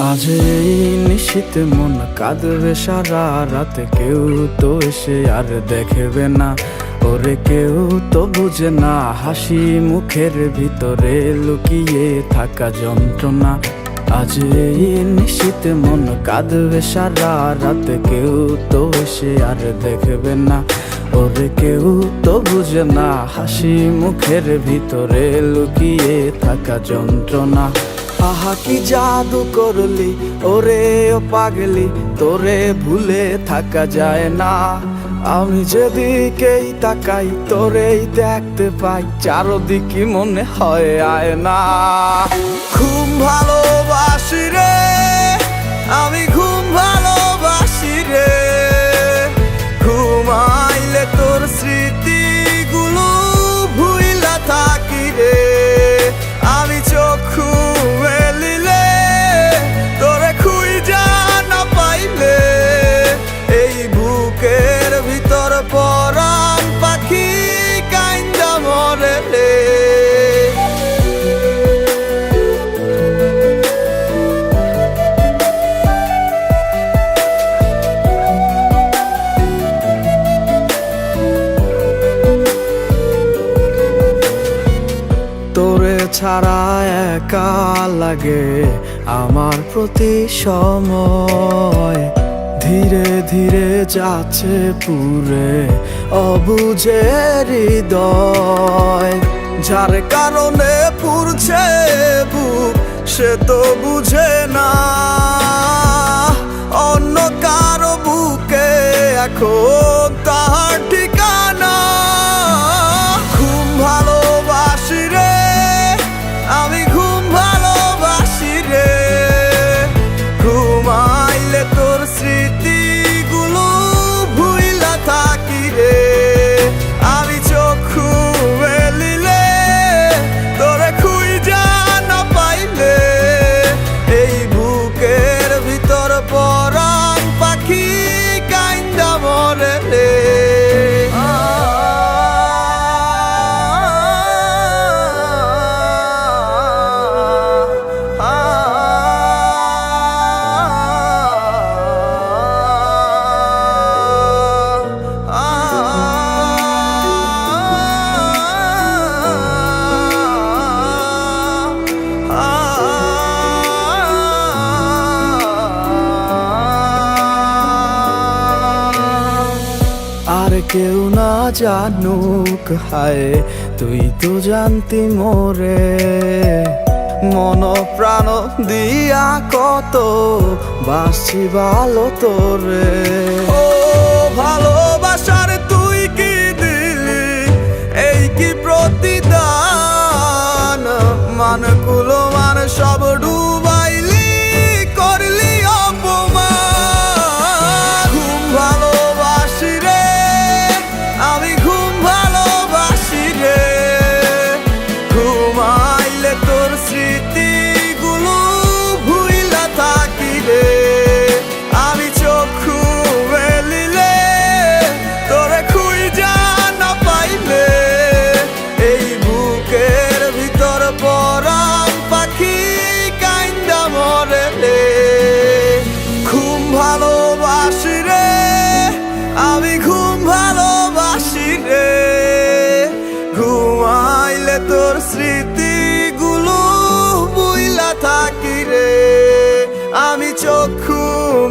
আজ এই নিশীথে মন কাঁদবে সারা রাতে, কেউ তো এসে আর দেখবে না ওরে, কেউ তো বুঝে না হাসি মুখের ভিতরে লুকিয়ে থাকা যন্ত্রণা। আজ এই নিশীথে মন কাঁদবে সারা রাতে, কেউ তো এসে আর দেখবে না ওরে, কেউ তো বুঝে না হাসি মুখের ভিতরে লুকিয়ে থাকা যন্ত্রণা। আহা কি জাদু করলি ওরে ও পাগলি, তোরে ভুলে থাকা যায় না। আমি যেদিকেই তাকাই তোরেই দেখতে পাই, চারদিকে মনে হয় আয়না। ঘুম ভালোবাসি রে আমি, ঘুম ভালোবাসি রে, ঘুমাইলে তোর স্মৃতিগুলো ভুইলা থাকি রে। আমি চক্ষু মেলিলে তোরে খুঁজা না পাইলে, এই বুকের ভিতর পরাণ পাখি কাইন্দা মরে রে। তোরে ছাড়া একা লাগে আমার প্রতি সময়, ধীরে ধীরে যাচ্ছে পুরে অবুঝে হৃদয়। যার কারণে পুরছে বুক সে তো বুঝে না, অন্য কারো বুকে এখন তাহার ঠিকানা। ঘুম ভালোবাসি রে আমি, ঘুম ভালোবাসি রে, ঘুমাইলে তোর স্মৃতিগুলো ভুইলা থাকি রে। আমি চক্ষু মেলিলে তোরে খুঁজা না পাইলে, এই বুকের ভিতর পরাণ পাখি কাইন্দা মরে রে। আর কেউ না জানুক হায়, তুই তো জানতি মোরে, মন প্রাণ দিয়া কত বাসি ভালো তোরে। ও ভালোবাসার তুই কি দিলি, এই কি প্রতিদান, মান কুলো মান সব ডুবাইলি, করলি অপমান। ঘুম ভালোবাসি রে আমি, ঘুম ভালোবাসি রে, ঘুমাইলে তোর স্মৃতিগুলো ভুইলা থাকি রে। আমি চক্ষু মেলিলে তোরে খুঁজা না পাইলে, এই বুকের ভিতর পরাণ পাখি কাইন্দা মরে রে। ঘুম ভালোবাসি রে আমি, ঘুম ভালোবাসি রে, ঘুমাইলে তোর স্মৃতিগুলো ভুইলা থাকি রে। আমি চক্ষু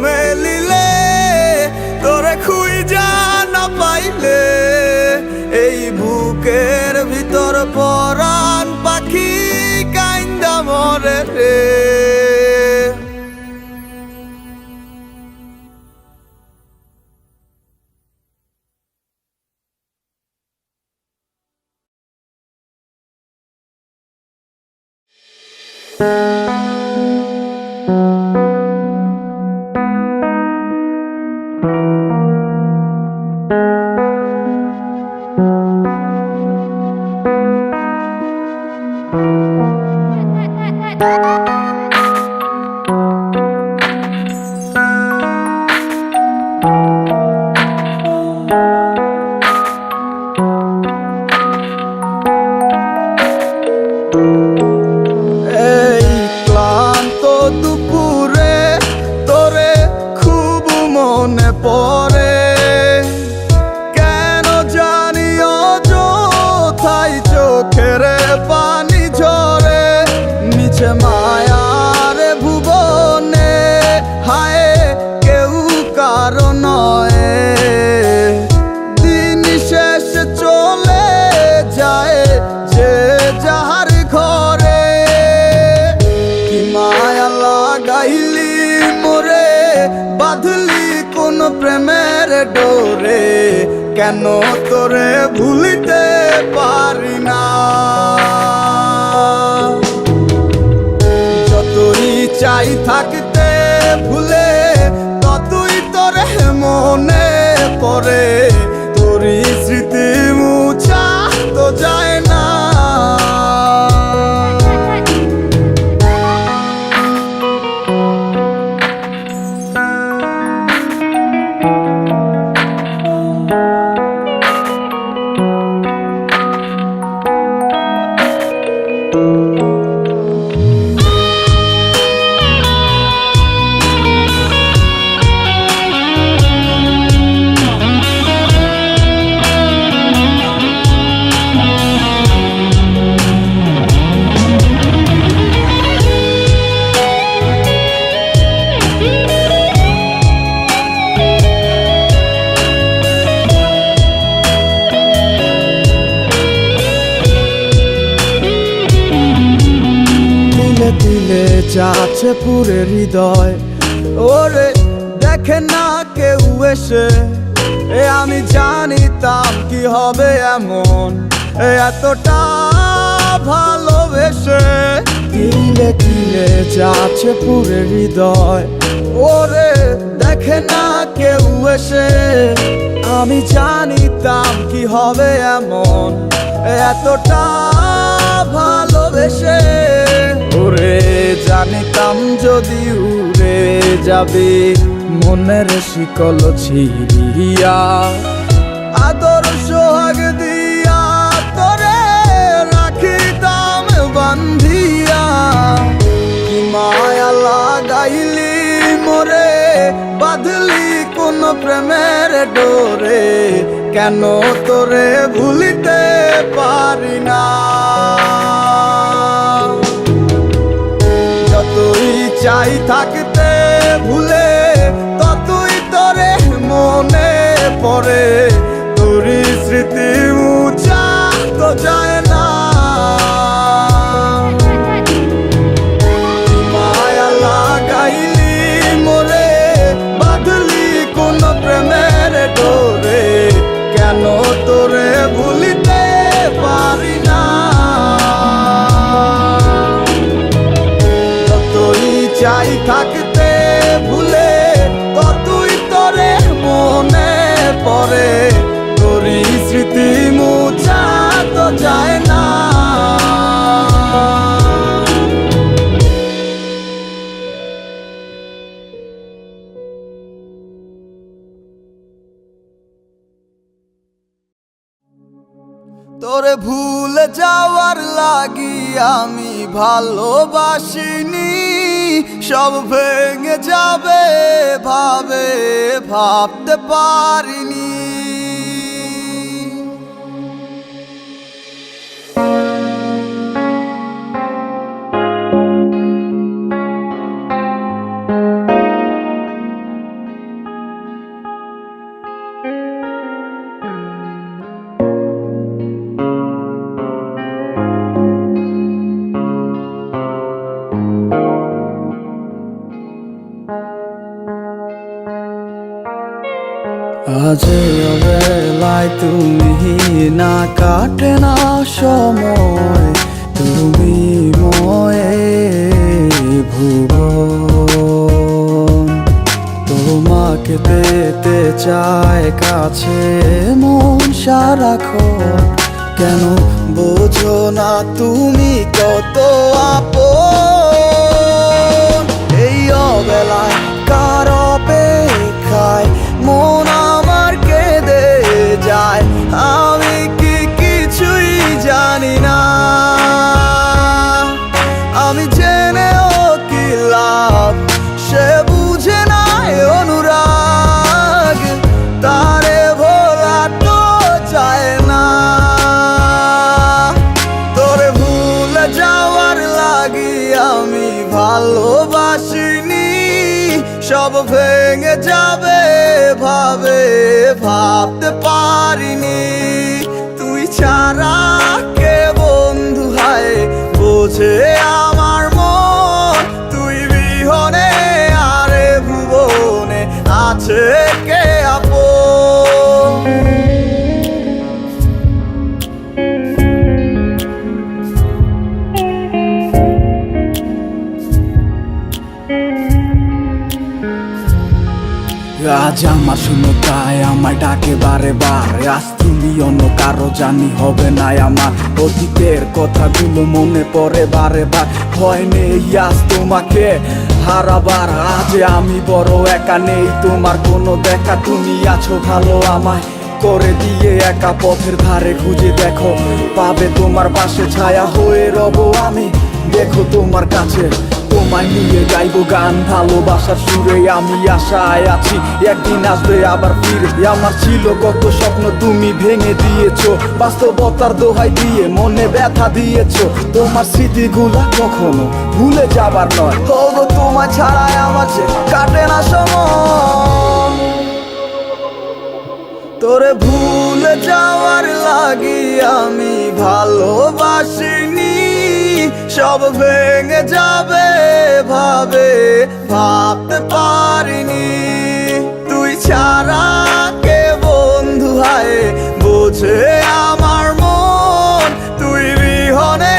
মেলিলে তোরে খুঁজা না পাইলে, এই বুকের ভিতর পরাণ পাখি কাইন্দা মরে রে। এই ক্লান্ত দুপুরে তোরে খুব মনে পড়ে, কেন জানি অযথাই চোখের পানি ঝরে। নিচে মায়ার ভুবনে হায় কেউ কারো নয়, দিন শেষ চলে যায় যে যাহার ঘরে। কি মায়া লাগাইলি মোরে, বাঁধলি কোন প্রেমের ডোরে, কেন তোরে ভুলিতে পারি না। যতই চাই থাকতে ভুলে, ততই তোরে মনে পড়ে, তোরই স্মৃতি মুছা তো যায় না। দিলে যাচ্ছে পুরে হৃদয়, ওরে দেখে না কেউ এসে। আমি জানিতাম কি হবে এমন, এতটা ভালোবেসে। দিলে দিলে যাচ্ছে পুরে হৃদয়, ওরে দেখে না কেউ এসে। আমি জানিতাম কি হবে এমন, এতটা ভালোবেসে। ওরে জানিতাম যদি উড়ে যাবে মনের শিকল ছিড়িয়া, আদর সোহাগ দিয়া তোরে রাখিতাম বান্ধিয়া। কি মায়া লাগাইলি মোরে, বাঁধলি কোন প্রেমের ডোরে, কেন তোরে ভুলিতে পারি না। যতই চাই থাকতে ভুলে, ততই তোরে মনে পড়ে, তোরই স্মৃতি মুছা তো যায় না। মায়া লাগাইলি মোরে, বাঁধলি কোন প্রেমের ডোরে, কেন তোরে ভুলিতে পারি না। চাই থাকতে ভুলে, ততই তোরে মনে পড়ে, তোরই স্মৃতি মুছা তো যায় না। তোরে ভুলে যাওয়ার লাগি আমি ভালোবাসিনি, সব ভেঙে যাবে ভাবে ভাবতে পারিনি। আজ অবেলায় তুমি না, কাটে না সময় তুমি ময়ে। তুমি কত আপন। এই অবেলায় কার অপেক্ষায় মন আমার কেঁদে যায়, আমি কি কিছুই জানি না। আমি জেনেও কি লাভ, সে বুঝে না অনুরাগ, তারে ভোলা তো চায় না। তোরে ভুলে যাওয়ার লাগি আমি ভালোবাসিনি, সব ভেঙে যাবে ভাবে ভাবতে পারিনি। তুই ছাড়া কে বন্ধু হায় বোঝে আমার মন, তুই বিহনে আরে ভুবনে আছে কে আপন। আজ আমার শূন্যতায় আমায় ডাকে বারে বারে, আজ তুমি অন্য কারো জানি হবে না আমার। অতীতের কথাগুলো মনে পড়ে বারে বার, ভয় নেই আজ তোমাকে হারাবার। আজ আমি বড় একা, নেই তোমার কোনো দেখা, তুমি আছো ভালো আমায় করে দিয়ে একা। পথের ধারে খুঁজে দেখো, পাবে তোমার পাশে ছায়া হয়ে রব আমি। দেখো তোমার কাছে তোমায় নিয়ে গাইবো গান, ভালোবাসার সুরে আমি আশায় আছি একদিন আসবে আবার ফিরে। আমার ছিল কত স্বপ্ন তুমি ভেঙে দিয়েছো, বাস্তবতার দোহাই দিয়ে মনে ব্যথা দিয়েছো। তোমার স্মৃতিগুলা কখনো ভুলে যাবার নয়, তবু তোমায় ছাড়াই আমার যে কাটে না সময়। তোরে ভুলে যাওয়ার লাগি আমি ভালোবাসিনি, সব ভেঙে যাবে ভাবে ভাবতে পারিনি। তুই ছাড়া কে বন্ধু হায় বোঝে আমার মন, তুই বিহনে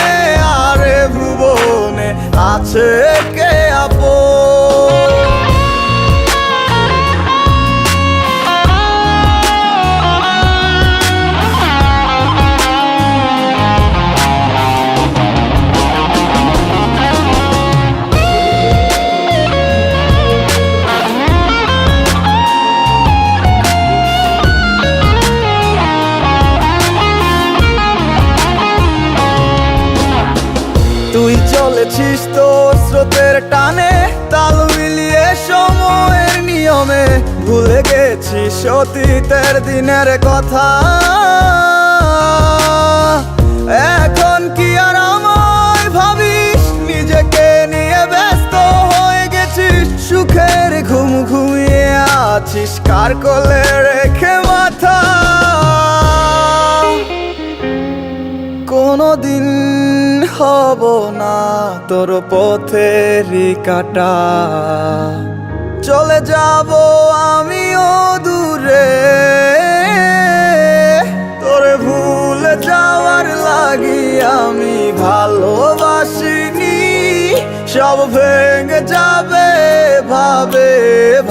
আরে ভুবনে আছে কে আপন। তুই চলেছিস তোর স্রোতের টানে, তাল মিলিয়ে সময়ের নিয়মে, ভুলে গেছিস অতীতের দিনের কথা। এখন কি আর আমায় ভাবিস, নিজেকে নিয়ে ব্যস্ত হয়ে গেছিস, সুখের ঘুম ঘুমিয়ে আছিস কার কোলে রেখে মাথা। কোনদিন হব না তোর পথেরই কাটা, চলে যাব আমিও দূরে। তোরে ভুলে যাওয়ার লাগি আমি ভালোবাসিনি, সব ভেঙে যাবে ভাবে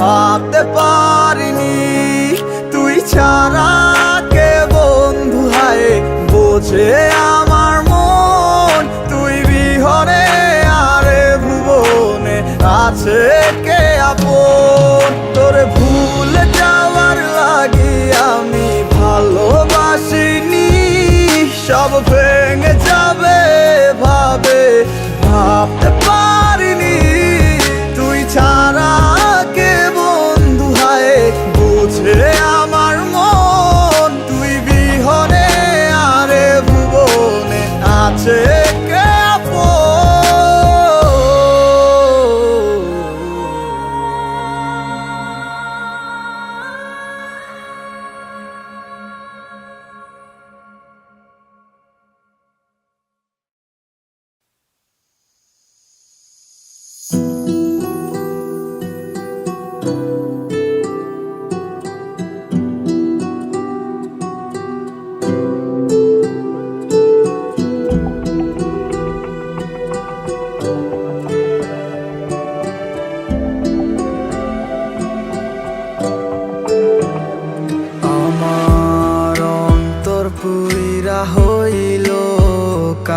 ভাবতে পারিনি। তুই ছাড়া কে বন্ধু হায় বোঝে আমার মন, তুই বিহনে আরে ভুবনে আছে কে আপন। তোরে ভুলে যাওয়ার লাগি আমি ভালোবাসিনি, সব ভেঙে যাবে ভাবে ভাবতে পারিনি। তুই ছাড়া কে বন্ধু হায় বুঝে আমার মন, তুই বিহনে আরে ভুবনে আছে।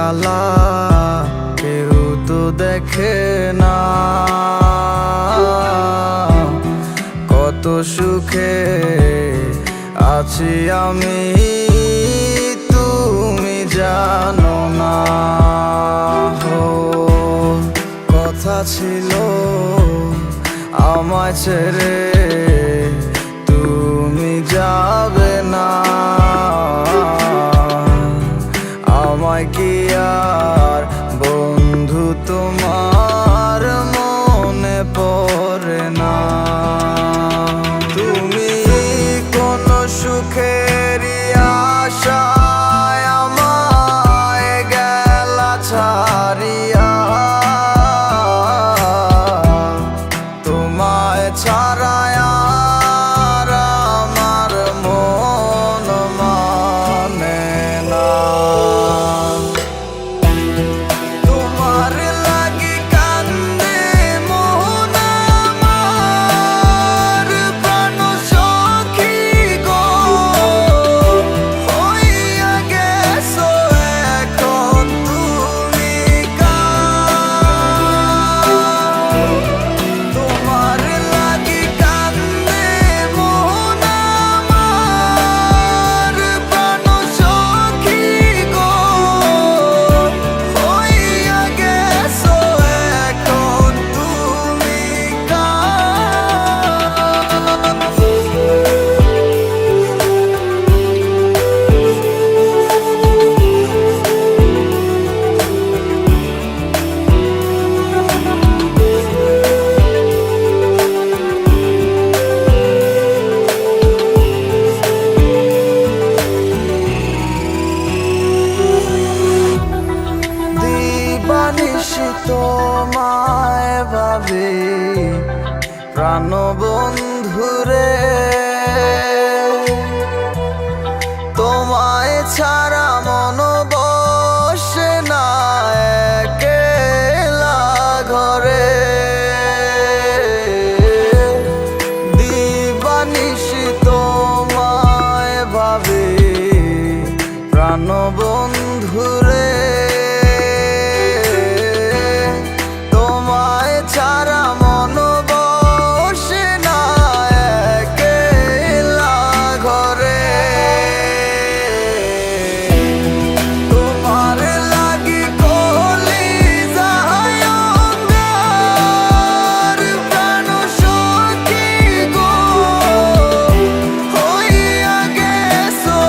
কালা কেউ তো দেখে না। কত সুখে আছি আমি তুমি জানো না। কথা ছিল আমায় ছেড়ে তুমি যাবে না। আমায় কি আর বন্ধু তোমার মনে পড়ে না? তুমি কোন সুখেরই আশায় আমায় গেলা ছাড়িয়া। তোমায় ছাড়া আর আমার মন মানে না। তোমার লাগি কান্দে মন আমার প্রাণ সখী গো। হইয়া গেছো এখন তুমি কার। তোমার লাগি কান্দে মন আমার প্রাণ সখী গো। হইয়া গেছো এখন তুমি দিবানিশি তোমায় ভাবি প্রাণ বন্ধুরে। তোমায় ছাড়া মন বসে না একলা ঘরে। দিবানিশি তোমায় ভাবি প্রাণ বন্ধুরে। তোমায় ছাড়া মন বসে না একলা ঘরে। তোমার লাগি কলিজায় অঙ্গার প্রাণ সখী গো। হইয়া গেছো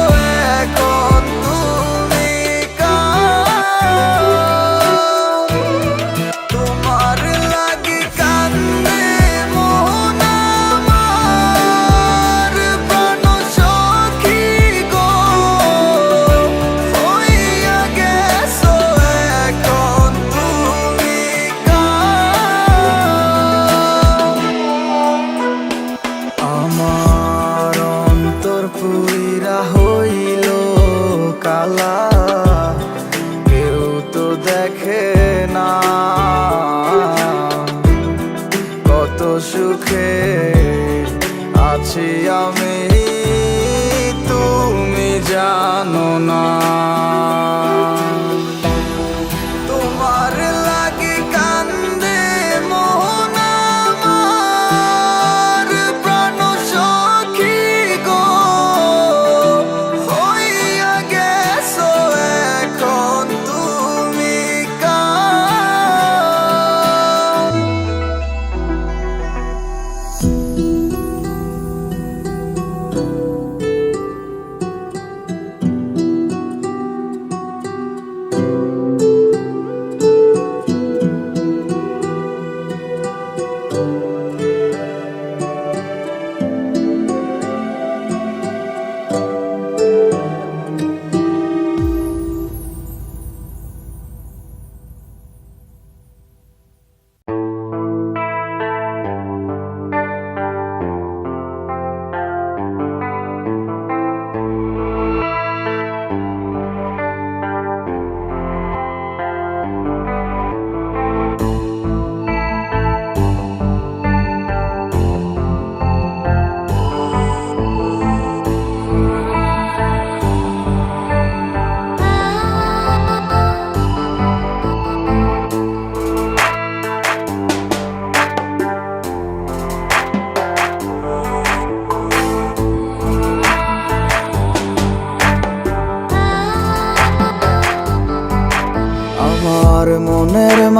এখন তুমি কার। তোমার লাগি কান্দে মন আমার প্রাণ সখী গো। হইয়া গেছো এখন তুমি কার। আমার অন্তর পুইরা হইল কালা কেউ তো দেখে না। কত সুখে আছি আমি তুমি জানো না। তোমার লাগি কান্দে মন আমার প্রাণ সখী গো। হইয়া গেছো এখন তুমি কার।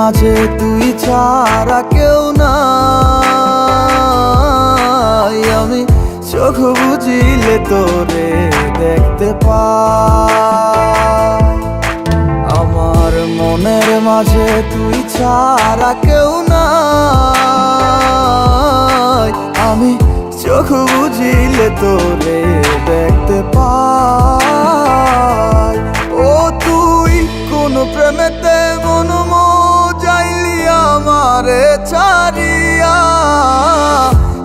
মাঝে তুই ছাড়া কেউ নাই, আমি চোখ বুঝিলে তোরে দেখতে পাই। আমার মনের মাঝে তুই ছাড়া কেউ নাই, আমি চোখ বুঝিলে তোরে দেখতে পাই। ও তুই কোন প্রেমেতে মন যাইলি আমারে ছাড়িয়া,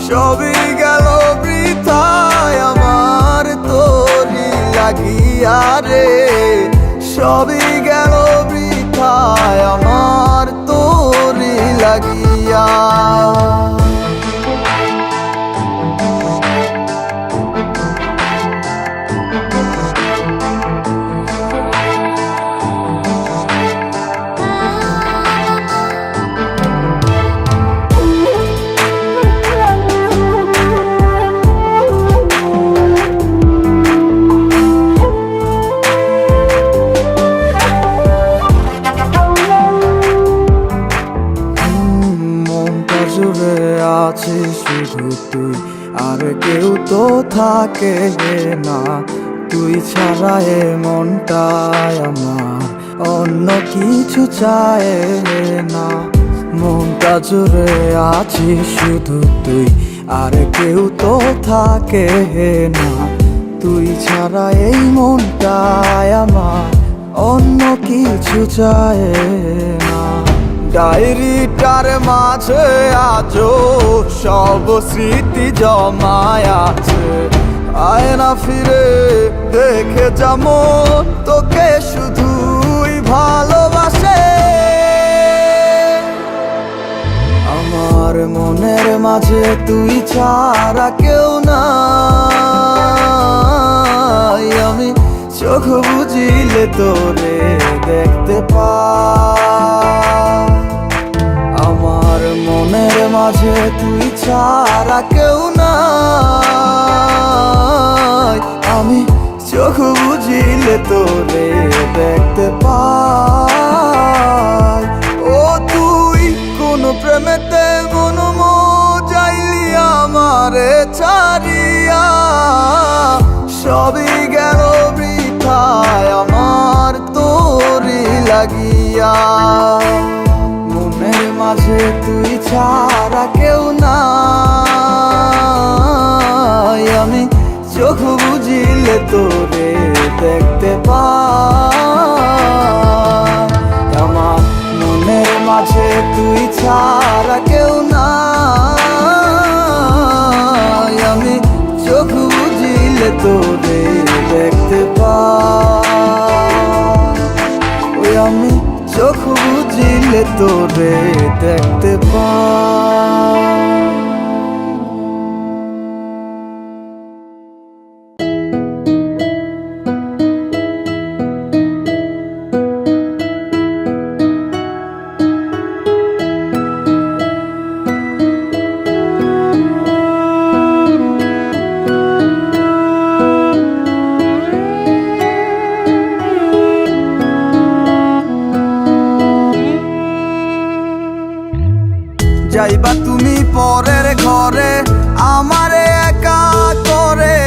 সবই গেল বৃথায় আমার তোরি লাগিয়া রে, সবই গেল বৃথায় আমার তোরি লাগিয়া। জুড়ে আছিস শুধু তুই, আর কেউ তো থাকে না। তুই ছাড়া এ মনটায় আমার অন্য কিছু চায় না। মনটা জুড়ে আছিস শুধু তুই, আর কেউ তো থাকে না। তুই ছাড়া এই মনটায় আমার অন্য কিছু চায় না। ডায়েরিটার মাঝে আজও সব স্মৃতি জমায় আছে, আয় না ফিরে দেখে যাবো তোকে শুধুই ভালোবাসে। আমার মনের মাঝে তুই ছাড়া কেউ নাই, আমি চোখ বুঝিলে তোরে দেখতে পাই। আমার মনের মাঝে তুই ছাড়া কেউ নাই, আমি চোখ বুঝিলে তোরে দেখতে পাই। ও তুই কোন প্রেমেতে মন যাইলি আমারে ছাড়িয়া, সবই গেল বৃথায় আমার তোরি লাগিয়া। মনের মাঝে তুই ছাড়া কেউ নাই, আমি চোখ বুঝিলে তোরে দেখতে পাই। আমার মনের মাঝে তুই ছাড়া কেউ নাই, আমি চোখ বুঝিলে তোরে দেখতে পাই। ওই আমি চোখ বুঝিলে তোরে দেখতে পাই। যাইবা তুমি পরের ঘরে আমারে একা করে,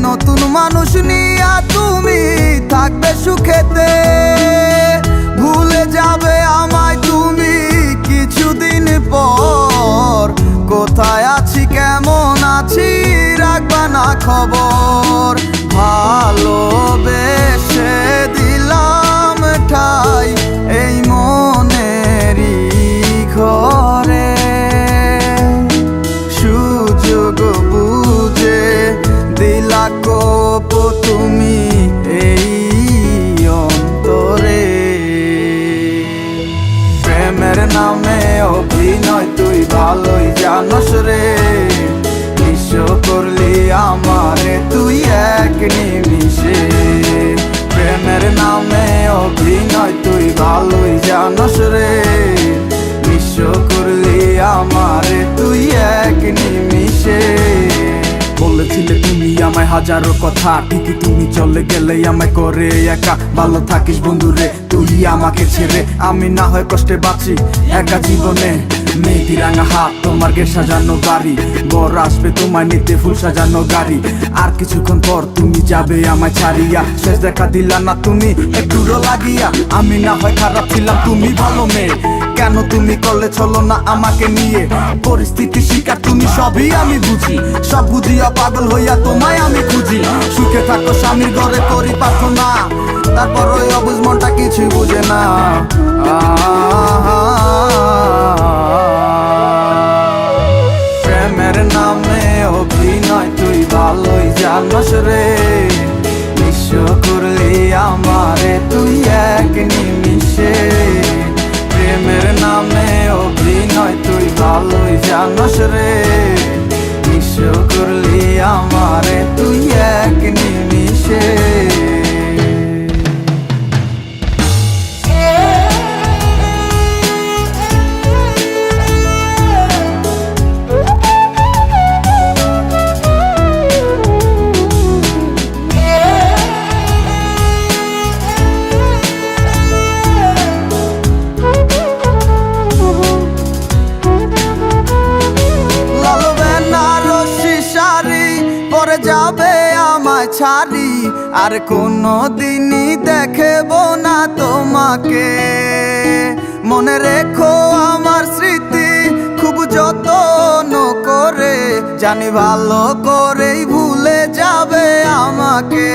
নতুন মানুষ নিয়া তুমি থাকবে সুখেতে। ভুলে যাবে আমায় তুমি কিছুদিন পর, কোথায় আছি কেমন আছি রাখবা না খবর। ভালোবেসে দিলাম ঠাই এই মনেরই ঘরে, সুযোগ বুঝে দিলা কোপ তুমি এই অন্তরে। প্রেমের নামে অভিনয় তুই ভালোই জানস রে, নিঃস্ব করলি আমারে তুই এক নিমিষে। প্রেমের নামে অভিনয় তুই ভালোই জানস রে, নিঃস্ব করলি আমারে তুই এক নিমিষে। বলেছিলে তুমি আমায় হাজারো কথা, ঠিকই তুমি চলে গেলে আমায় করে একা। ভালো থাকিস বন্ধুরে, তুই আমাকে ছেড়ে আমি না হয় কষ্টে বাঁচি একা জীবনে। মেহেদি রাঙা হাত তোমার গেট সাজানো বাড়ি, বর আসবে তোমায় নিতে ফুল সাজানো গাড়ি। আর কিছুক্ষণ পর তুমি যাবে আমায় ছাড়িয়া, শেষ দেখা দিলা না তুমি একটুরো লাগিয়া। আমি না হয় খারাপ ছিলাম তুমি ভালো মেয়ে, কেন তুমি করলে চলো না আমাকে নিয়ে? পরিস্থিতি শিকার তুমি সবই আমি বুঝি, সব বুঝিয়া পাগল হইয়া তোমায় আমি খুঁজি। সুখে থাকো স্বামীর ঘরে করি প্রার্থনা, তারপর ওই অবুঝ মনটা কিছুই বুঝে না। প্রেমের নামে অভিনয় তুই ভালোই জানস রে, নিঃস্ব করলি আমারে তুই এক নিমিষে। প্রেমের নামে অভিনয় তুই ভালোই জানস রে, নিঃস্ব করলি আমারে তুই এক নিমিষে। যাবে আমায় ছাড়ি আর কোনো দিনই দেখব না তোমাকে। মনে রেখো আমার স্মৃতি খুব যত্ন করে, জানি ভালো করেই ভুলে যাবে আমাকে।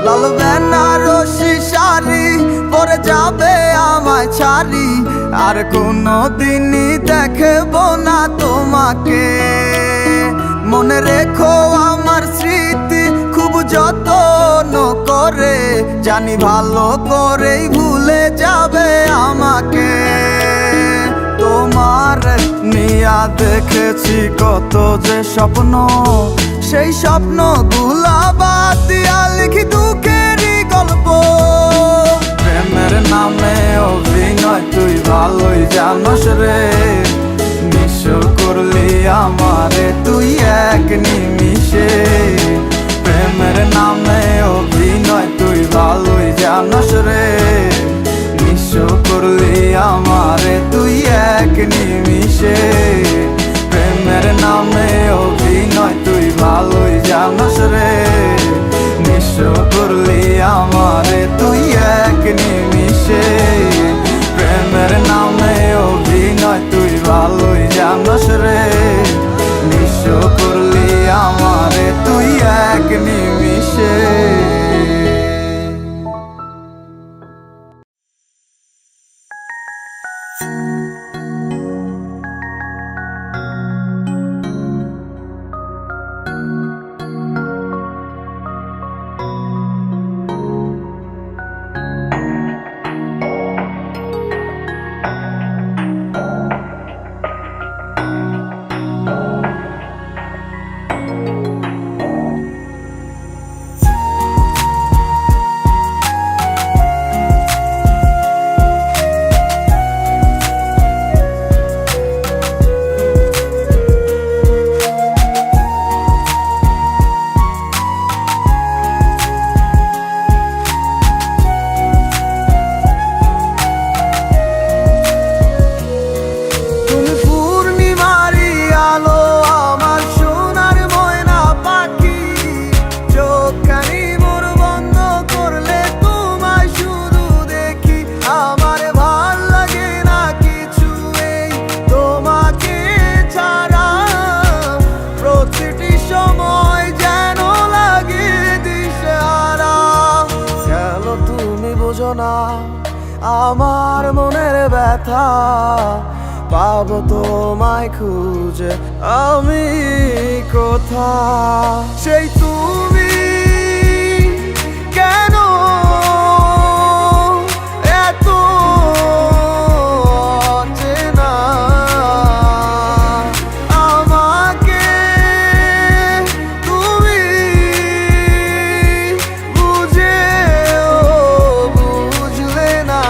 লাল বেনারসি শাড়ি পরে যাবে আমায় ছাড়ি আর কোনো দিনই দেখব না তোমাকে। মনে রেখো আমার স্মৃতি খুব যত্ন করে, জানি ভালো করেই ভুলে যাবে আমাকে। তোমার নিয়া দেখেছি কত যে স্বপ্ন, সেই স্বপ্ন গুলা বাদ দিয়া লিখি দুঃখেরই গল্প। প্রেমের নামে অভিনয় তুই ভালোই জানস রে, নিঃস্ব করলি আমারে তুই এক নিমিষে। প্রেমের নামে অভিনয় তুই ভালোই জানস রে, নিঃস্ব করলি আমারে তুই এক নিমিষে। প্রেমের নামে অভিনয় তুই ভালোই জানস রে, নিঃস্ব করলি আমারে তুই এক নিমিষে। প্রেমের নামে অভিনয় তুই ভালোই জানস রে, নিঃস্ব করলি আমারে তুই এক নিমিষে। আমার মনের ব্যথা পাবো তোমায় খুঁজে আমি কোথা। সেই তুমি কেন এত অচেনা, আমাকে তুমি বুঝলে না।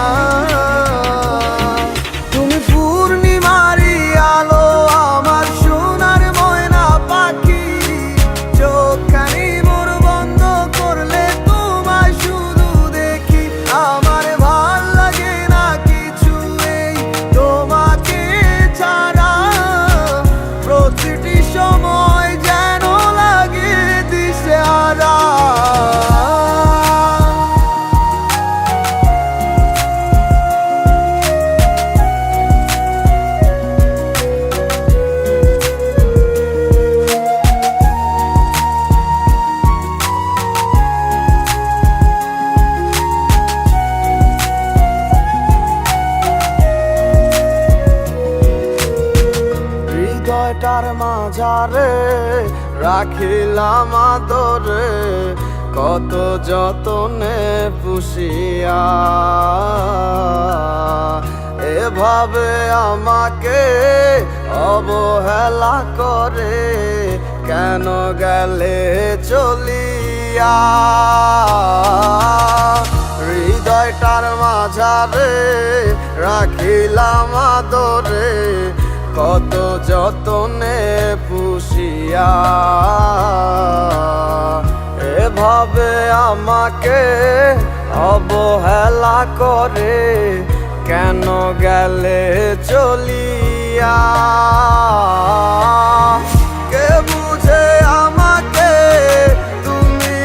তুমি পূর্ণিমারি আলো আমার সোনার ময়না পাখি, চোখখানি মোর হৃদয়টার মাঝারে রাখিলাম আদরে কত যতনে পুষিয়া, এভাবে আমাকে অবহেলা করে কেন গেলে চলিয়া। হৃদয়টার মাঝারে রাখিলাম আদরে কত যতনে পুষিয়া, এভাবে আমাকে অবহেলা করে কেন গেলে চলিয়া। কে বুঝে আমাকে তুমি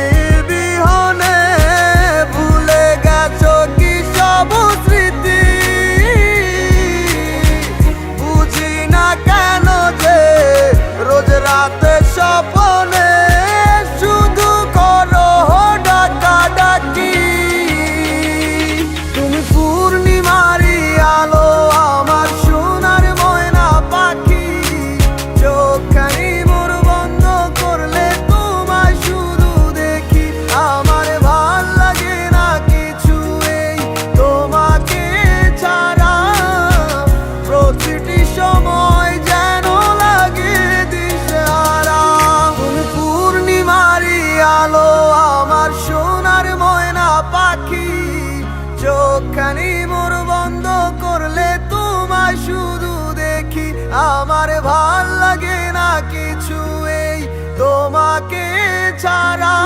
বিহনে, ভুলে গেছো কি সব স্মৃতি। বুঝি না কেন যে রোজ রাতে স্বপ্নে শুধু করো ডাকাডাকি। তুমি পূর্ণিমারি আলো আমার সোনার ময়না পাখি, চোখখানি মোর বন্ধ করলে তোমায় শুধু দেখি। আমার ভাল লাগে না কিছু এই তোমাকে ছাড়া, প্রতিটি সময় যেন লাগে দিশেহারা। তুমি পূর্ণিমারি আলো আমার সোনার ময়না পাখি, চোখখানি মোর বন্ধ করলে তোমায় শুধু দেখি। আমার ভাল লাগে না কিছু এই তোমাকে ছাড়া,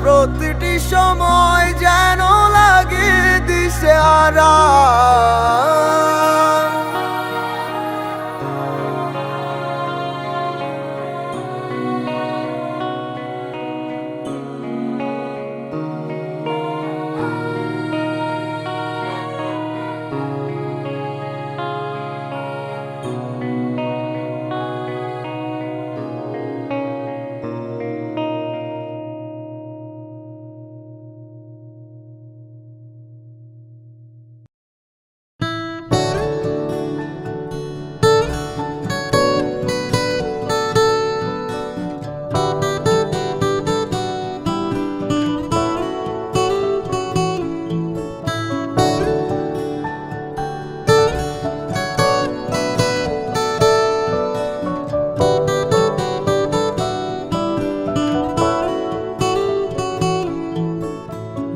প্রতিটি সময় যেন লাগে দিশেহারা।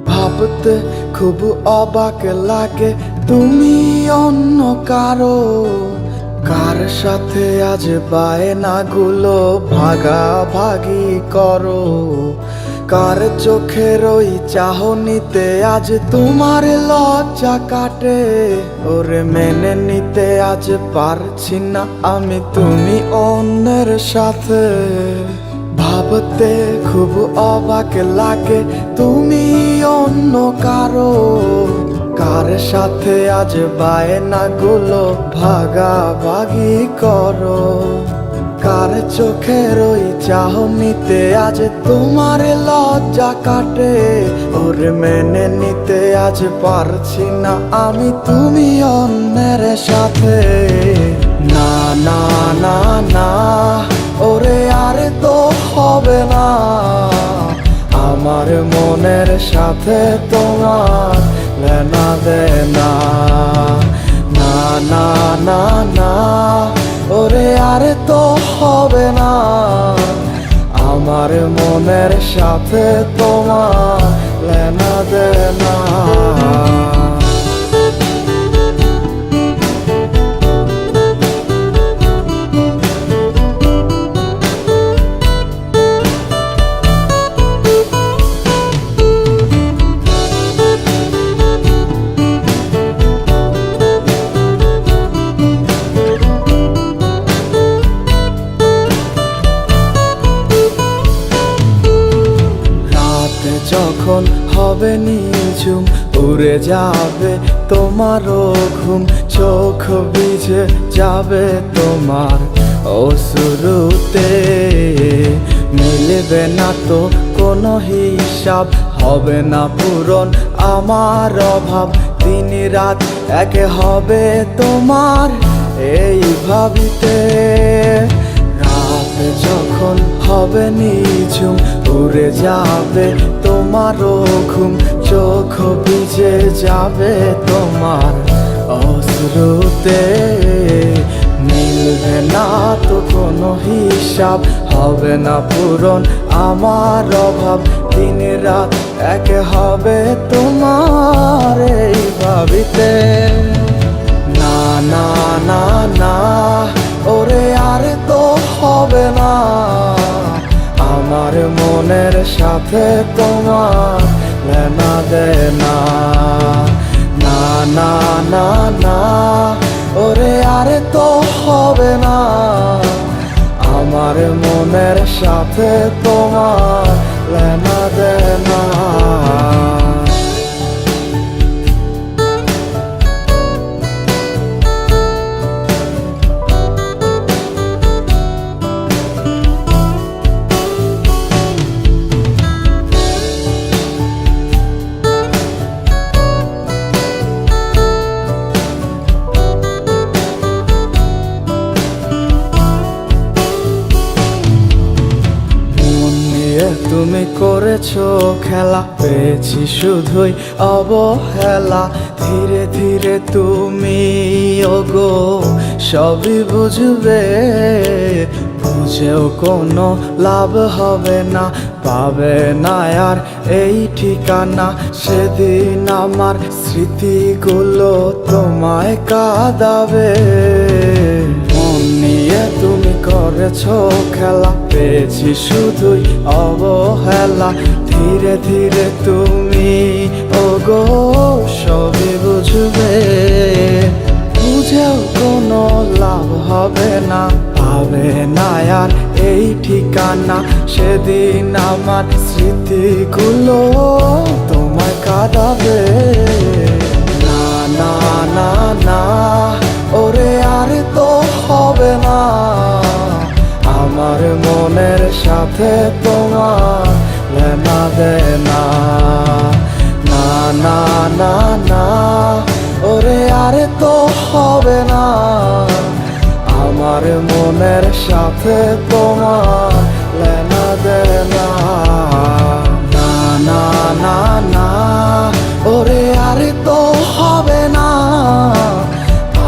ভাবতে খুব অবাক লাগে তুমি অন্য কারো, কার সাথে আজ বায়নাগুলো ভাগাভাগি করো। কার চোখের ওই চাহনিতে আজ তোমার লজ্জা কাটে, ওরে মেনে নিতে আজ পারছি না আমি তুমি অন্যের সাথে। ভাবতে খুব অবাক লাগে তুমি অন্য কারো, কার সাথে আজ বায়নাগুলো ভাগাভাগি করো। কার চোখের ওই চাহনিতে আজ তোমার লজ্জা কাটে, ওরে মেনে নিতে আজ পারছি না আমি তুমি অন্যের সাথে। না না না না ওরে আর তো হবে না, আমার মনের সাথে তোমার লেনা দেনা। না না না না ওরে আর তো হবে না, আমার মনের সাথে তোমার লেনা দেনা। যখন হবে নিঝুম উড়ে যাবে তোমারও ঘুম, চোখ ভিজে যাবে তোমার অশ্রুতে। মিলবে না তো কোনো হিসাব, হবে না পূরণ আমার অভাব। দিন রাত এক হবে তোমার এই ভাবিতে। যখন হবে নিঝুম, উড়ে যাবে তোমারও ঘুম, চোখ ভিজে যাবে তোমার অশ্রুতে। মিলবে না তো কোনো হিসাব, হবে না পূরণ আমার অভাব, দিন রাত এক হবে তোমার এই ভাবিতে। না না না না, ওরে আর তো হবে না, আমার মনের সাথে তোমার লেনা দেনা। না না না না, ওরে আর তো হবে না, আমার মনের সাথে তোমার লেনা দেনা। তুমি করেছো খেলা, পেয়েছি শুধুই অবহেলা। ধীরে ধীরে তুমি ওগো সবই বুঝবে, বুঝেও কোনো লাভ হবে না, পাবে না আর এই ঠিকানা। সেদিন আমার স্মৃতিগুলো তোমায় কাঁদাবে। মন নিয়ে তুমি করেছো খেলা, পেয়েছি শুধুই অবহেলা। ধীরে ধীরে তুমি ওগো সবই বুঝবে, বুঝেও কোনো লাভ হবে না, পাবে না আর এই ঠিকানা। সেদিন আমার স্মৃতিগুলো তোমায় কাঁদাবে। না না না না, ওরে আর তো হবে না, আমার মনের সাথে তোমার লেনা দেনা। না না না না, ওরে আর তো হবে না, আমার মনের সাথে তোমার লেনা দেনা। না না না না, ওরে আর তো হবে না,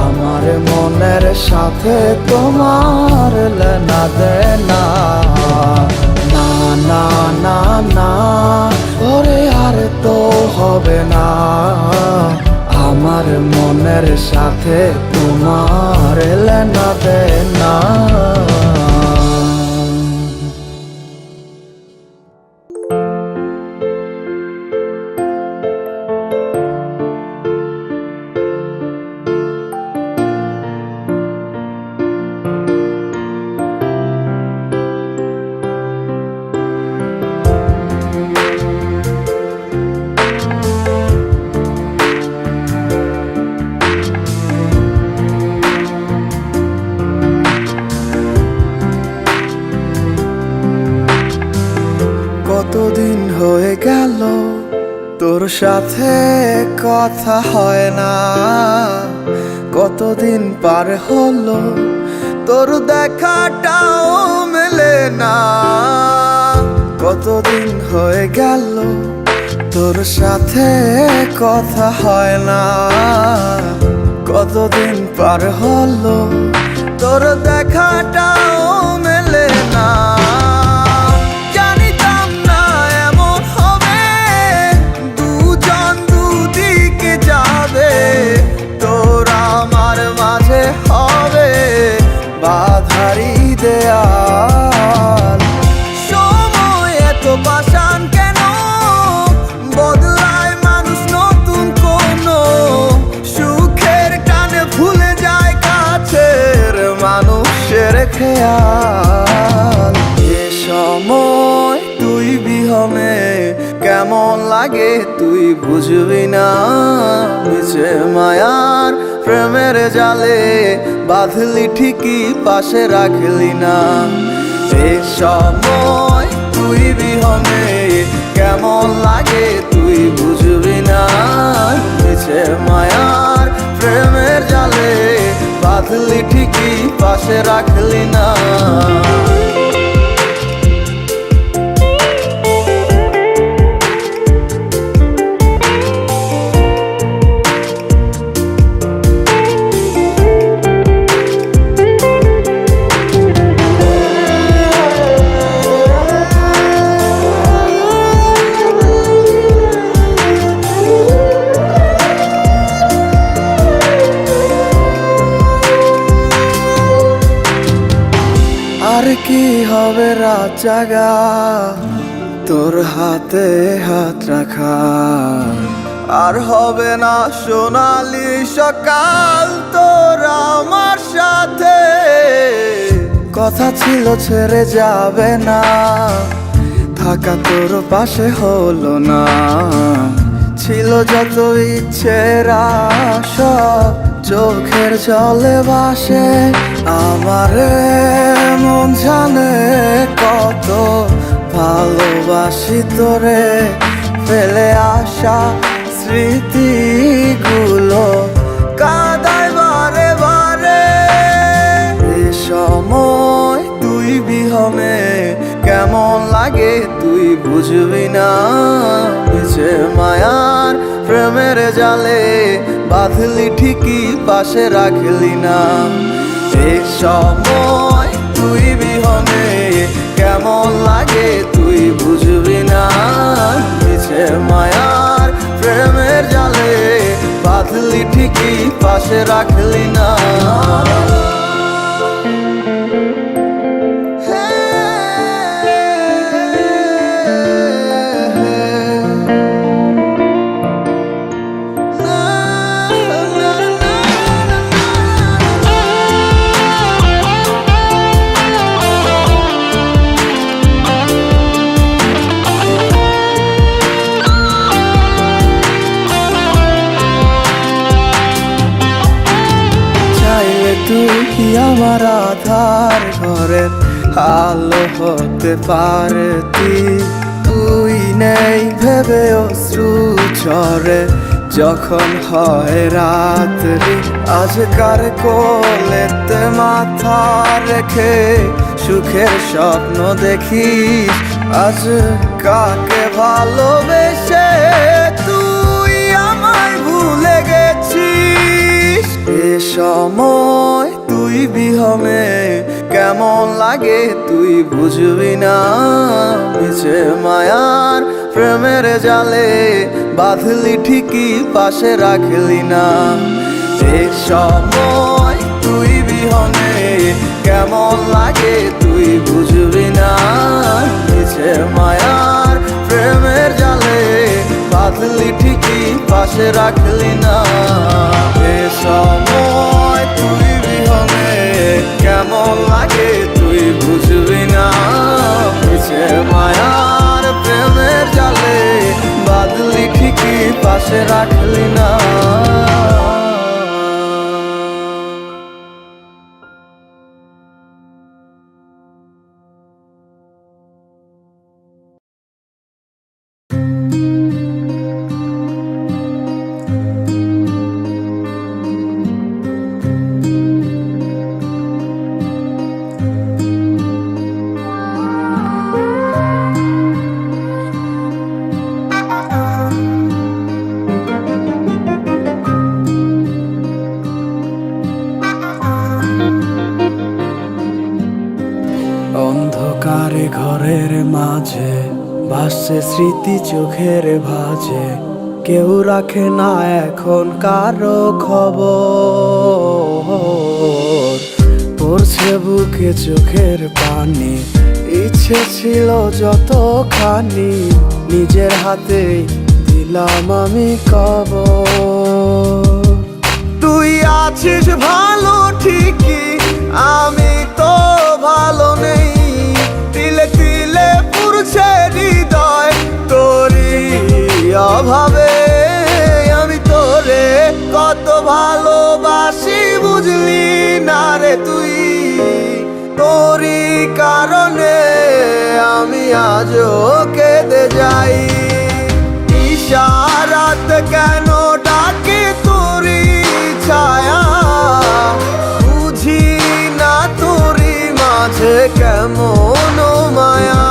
আমার মনের সাথে তোমার লেনা দেনা। না না না না, ওরে আর তো হবে না, আমার মনের সাথে তোমার লেনা দেনা। কতদিন হয়ে গেল তোর সাথে কথা হয় না, কতদিন পার হলো তোর দেখাটাও মেলে না। কতদিন হয়ে গেল তোর সাথে কথা হয় না, কতদিন পার হলো তোর দেখাটাও মেলে না। বাধারি দেয়াল, সময় এত পাষাণ কেন, বদলায় মানুষ নতুন কোন সুখের টানে ভুলে যায় কাছের মানুষের খেয়াল। এ সময় তুই বিহনে কেমন লাগে তুই বুঝবি না, মিছে মায়ার প্রেমের জালে বাঁধলি ঠিকই পাশে রাখলি না। এ সময় তুই বিহনে কেমন লাগে তুই বুঝবি না, মিছে মায়ার প্রেমের জালে বাঁধলি ঠিকই পাশে রাখলি না। কি হবে রাত জাগা তোর হাতে হাত রাখা, আর হবে না সোনালি সকাল তোর আমার সাথে। কথা ছিল ছেড়ে যাবে না, থাকা তোর পাশে হলো না। ছিল যত ইচ্ছেরা সব চোখের জলে ভাসে। আমারে মন জানে কত ভালোবাসি তোরে, ফেলে আসা স্মৃতিগুলো কাঁদায় বারে বারে। এ সময় তুই বিহনে কেমন লাগে তুই বুঝবি না, নিচে মায়ার প্রেমের জালে বাঁধলি ঠিকই পাশে রাখলি না। এ সময় তুই বিহনে কেমন লাগে তুই বুঝবি না, নিচে মায়ার প্রেমের জালে বাঁধলি ঠিকই পাশে রাখলি না। তুই আমার আধার ঘরের আলো হতে পারতি, তুই নেই ভেবে অশ্রু ঝরে যখন হয় রাত্রি। আজকার কোলেতে মাথা রেখে সুখের স্বপ্ন দেখিস, আজ কাকে ভালোবেসে তুই আমায় ভুলে গেছিস। এ সময় তুই বিহনে কেমন লাগে তুই বুঝবি না, নিচে মায়ার প্রেমের জালে বাঁধলি ঠিকই পাশে রাখলি না। এ সময় তুই বিহনে কেমন লাগে তুই বুঝবি না, নিচে মায়ার প্রেমের জালে বাঁধলি ঠিকই পাশে রাখলি না। এ সময় তুই বিহনে কেমন লাগে তুই বুঝবি না, নিচে মায়ার প্রেমের জালে বাঁধলি ঠিকই পাশে রাখলি না। অন্ধকারে ঘরের মাঝে ভাসছে স্মৃতি চোখের ভাঁজে, কেউ রাখে না এখন কারো খবর। পড়ছে বুকে চোখের পানি, ইচ্ছে ছিল যতখানি নিজের হাতে দিলাম আমি কবর। তুই আছিস ভালো ঠিকই, আমি তো ভালো নেই। তিলে তিলে পুরছে হৃদয় তোরই অভাবে, আমি তোরে কত ভালোবাসি বুঝলি না রে তুই। তোরই কারণে আমি আজও কেঁদে যাই, ইশারাত কেন ডাকে তোরই ছায়া, বুঝি না তোরই মাঝে কেমন মায়া।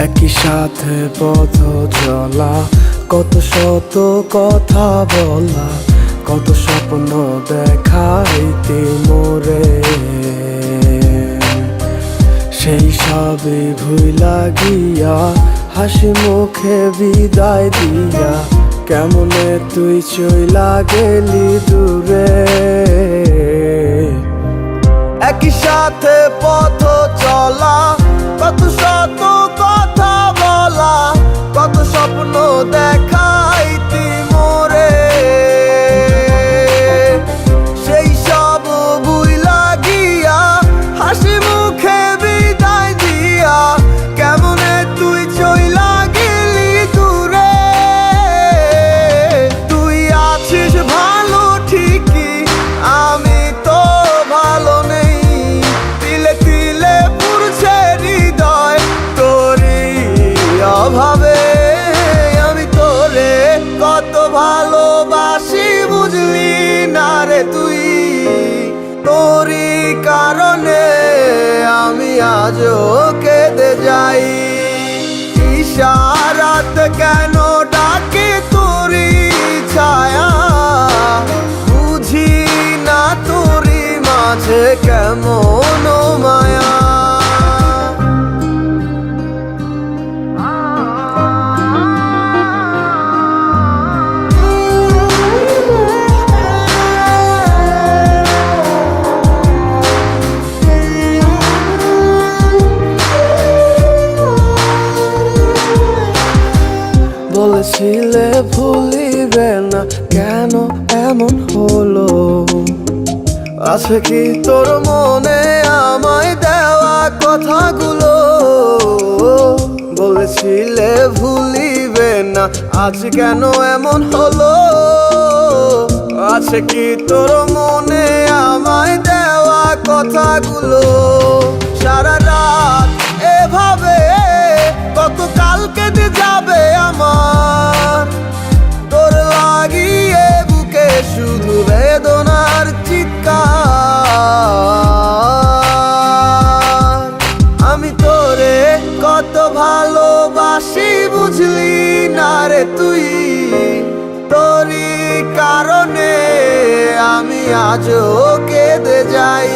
একই সাথে পথ চলা, কত শত কথা বলা, কত স্বপ্ন দেখাইতে মোরে। সেই সব তুই ভুইলা গিয়া হাসি মুখে বিদায় দিয়া কেমনে তুই চইলা গেলি দূরে। একই সাথে পথ চলা, কত শত কথা বলা, কত স্বপ্ন দেখাইতি মোরে। সেই সব ভুইলা গিয়া হাসি মুখে বিদায় দিয়া কেমনে তুই চইলা গেলি দূরে। তুই আছিস ভালো ঠিকই, আমি তো ভালো নেই। তিলে তিলে পুড়ছে হৃদয় তোরই অভাবে। আমি তোরে কত ভালোবাসি বুঝলি না রে তুই। তোরই কারণে আমি আজও কেঁদে যাই। ইশারাত কেন ডাকে তোরই ছায়া, বুঝি না তোরই মাঝে কেমন মায়া। বলেছিলে ভুলিবে না, কেন এমন হলো? আছে কি তোর মনে আমায় দেওয়া কথাগুলো? বলেছিলে ভুলিবে না, আজ কেন এমন হলো? আছে কি তোর মনে আমায় দেওয়া কথাগুলো? সারা রাত এভাবে কত কাল কেটে যাবে আমার, তোর লাগিয়ে বুকে শুধু বেদনার চিৎকার। আমি তোরে কত ভালোবাসি বুঝলি না রে তুই। তোরই কারণে আমি আজও কেঁদে যাই।